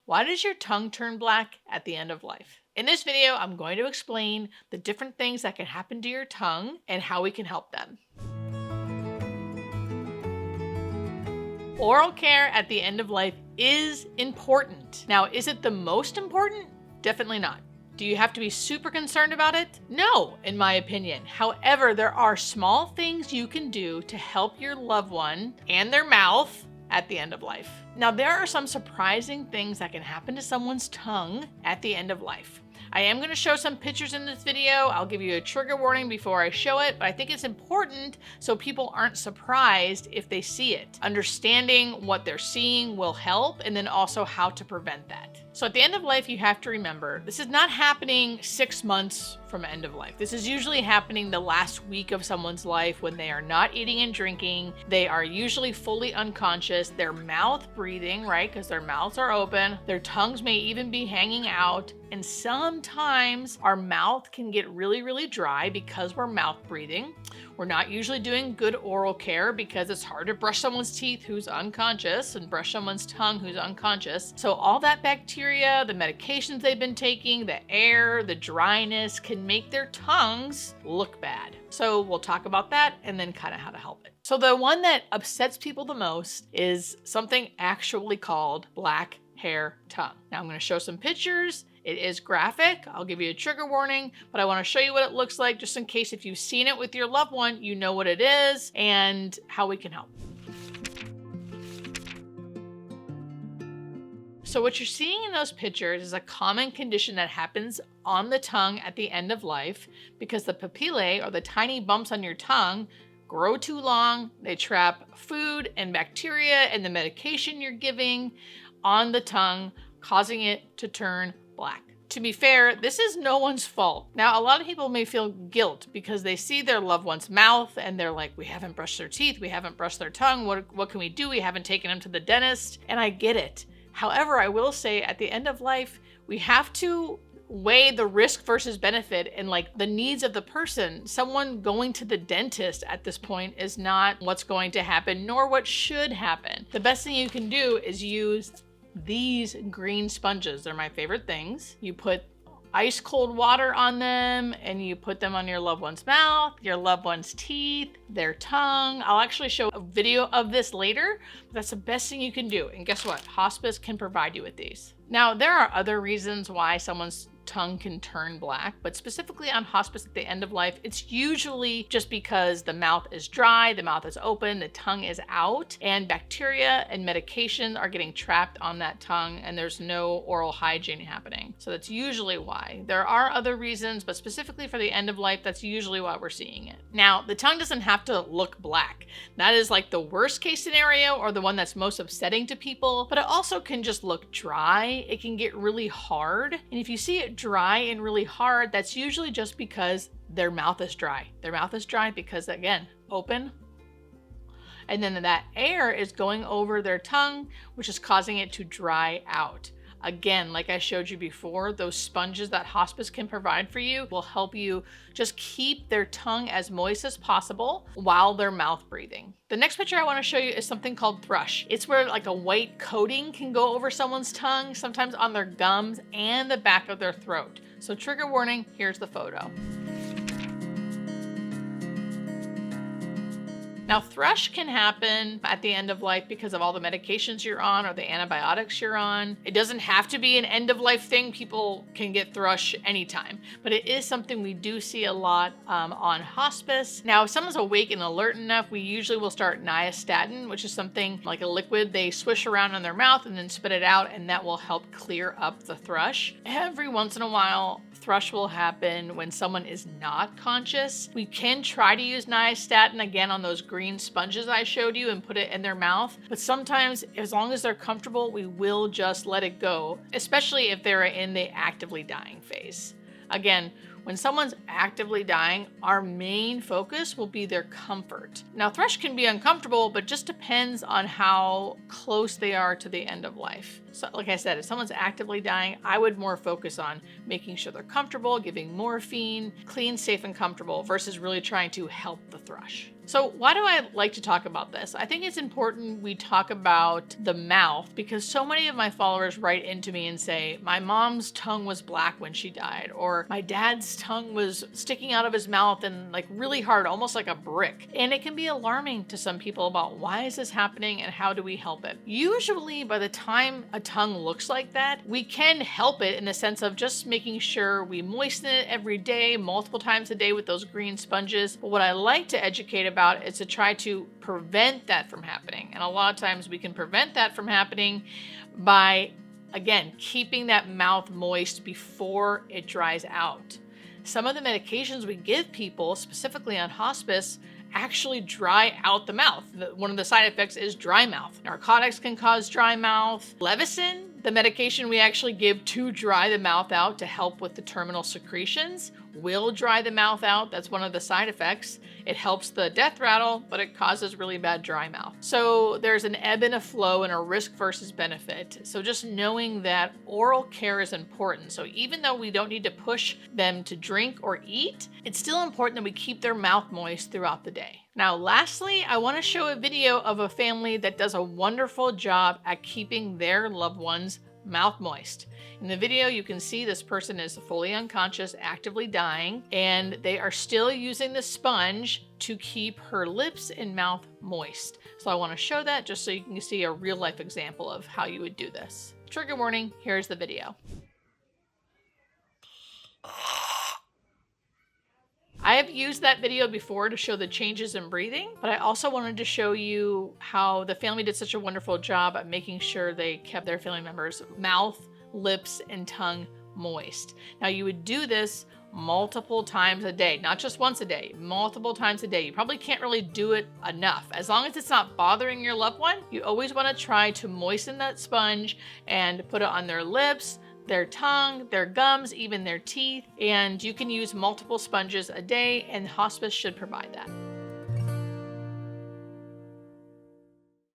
Why does your tongue turn black at the end of life? In this video, I'm going to explain the different things that can happen to your tongue and how we can help them. Oral care at the end of life is important. Now, is it the most important? Definitely not. Do you have to be super concerned about it? No, in my opinion. However, there are small things you can do to help your loved one and their mouth at the end of life. Now, there are some surprising things that can happen to someone's tongue at the end of life. I am going to show some pictures in this video. I'll give you a trigger warning before I show it, but I think it's important so people aren't surprised if they see it. Understanding what they're seeing will help, and then also how to prevent that. So at the end of life, you have to remember, this is not happening 6 months from end of life. This is usually happening the last week of someone's life when they are not eating and drinking. They are usually fully unconscious. Their mouth breathing, right? Because their mouths are open. Their tongues may even be hanging out. And sometimes our mouth can get really, really dry because we're mouth breathing. We're not usually doing good oral care because it's hard to brush someone's teeth who's unconscious and brush someone's tongue who's unconscious. So all that bacteria, the medications they've been taking, the air, the dryness can make their tongues look bad. So we'll talk about that and then kind of how to help it. So the one that upsets people the most is something actually called black hair tongue. Now I'm going to show some pictures. It is graphic. I'll give you a trigger warning, but I want to show you what it looks like just in case if you've seen it with your loved one, you know what it is and how we can help. So what you're seeing in those pictures is a common condition that happens on the tongue at the end of life because the papillae, or the tiny bumps on your tongue, grow too long. They trap food and bacteria and the medication you're giving on the tongue, causing it to turn black. To be fair, this is no one's fault. Now, a lot of people may feel guilt because they see their loved one's mouth and they're like, we haven't brushed their teeth, we haven't brushed their tongue, what can we do? We haven't taken them to the dentist. And I get it. However, I will say at the end of life, we have to weigh the risk versus benefit and like the needs of the person. Someone going to the dentist at this point is not what's going to happen, nor what should happen. The best thing you can do is use these green sponges. They're my favorite things. You put ice cold water on them and you put them on your loved one's mouth, your loved one's teeth, their tongue. I'll actually show a video of this later, but that's the best thing you can do. And guess what? Hospice can provide you with these. Now, there are other reasons why someone's tongue can turn black, but specifically on hospice at the end of life, it's usually just because the mouth is dry, the mouth is open, the tongue is out, and bacteria and medication are getting trapped on that tongue, and there's no oral hygiene happening. So that's usually why. There are other reasons, but specifically for the end of life, that's usually why we're seeing it. Now, the tongue doesn't have to look black. That is like the worst case scenario or the one that's most upsetting to people, but it also can just look dry. It can get really hard, and if you see it dry and really hard, that's usually just because their mouth is dry. Their mouth is dry because, again, open, and then that air is going over their tongue, which is causing it to dry out. Again, like I showed you before, those sponges that hospice can provide for you will help you just keep their tongue as moist as possible while they're mouth breathing. The next picture I want to show you is something called thrush. It's where like a white coating can go over someone's tongue, sometimes on their gums and the back of their throat. So trigger warning, here's the photo. Now, thrush can happen at the end of life because of all the medications you're on or the antibiotics you're on. It doesn't have to be an end of life thing. People can get thrush anytime, but it is something we do see a lot on hospice. Now, if someone's awake and alert enough, we usually will start nystatin, which is something like a liquid they swish around in their mouth and then spit it out, and that will help clear up the thrush. Every once in a while, thrush will happen when someone is not conscious. We can try to use nystatin again on those green sponges I showed you and put it in their mouth, but sometimes as long as they're comfortable, we will just let it go, especially if they're in the actively dying phase. Again, when someone's actively dying, our main focus will be their comfort. Now, thrush can be uncomfortable, but just depends on how close they are to the end of life. So like I said, if someone's actively dying, I would more focus on making sure they're comfortable, giving morphine, clean, safe, and comfortable versus really trying to help the thrush. So, why do I like to talk about this? I think it's important we talk about the mouth because so many of my followers write into me and say, my mom's tongue was black when she died, or my dad's tongue was sticking out of his mouth and like really hard, almost like a brick. And it can be alarming to some people about why is this happening and how do we help it? Usually, by the time a tongue looks like that, we can help it in the sense of just making sure we moisten it every day, multiple times a day with those green sponges. But what I like to educate about is to try to prevent that from happening. And a lot of times we can prevent that from happening by, again, keeping that mouth moist before it dries out. Some of the medications we give people, specifically on hospice, actually dry out the mouth. One of the side effects is dry mouth. Narcotics can cause dry mouth. Levocin, the medication we actually give to dry the mouth out to help with the terminal secretions, will dry the mouth out. That's one of the side effects. It helps the death rattle, but it causes really bad dry mouth. So there's an ebb and a flow and a risk versus benefit. So just knowing that oral care is important. So even though we don't need to push them to drink or eat, it's still important that we keep their mouth moist throughout the day. Now, lastly, I want to show a video of a family that does a wonderful job at keeping their loved ones mouth moist. In the video, you can see this person is fully unconscious, actively dying, and they are still using the sponge to keep her lips and mouth moist. So I want to show that just so you can see a real life example of how you would do this. Trigger warning, here's the video. I have used that video before to show the changes in breathing, but I also wanted to show you how the family did such a wonderful job at making sure they kept their family members' mouth, lips, and tongue moist. Now you would do this multiple times a day, not just once a day, multiple times a day. You probably can't really do it enough. As long as it's not bothering your loved one, you always want to try to moisten that sponge and put it on their lips, their tongue, their gums, even their teeth, and you can use multiple sponges a day, and hospice should provide that.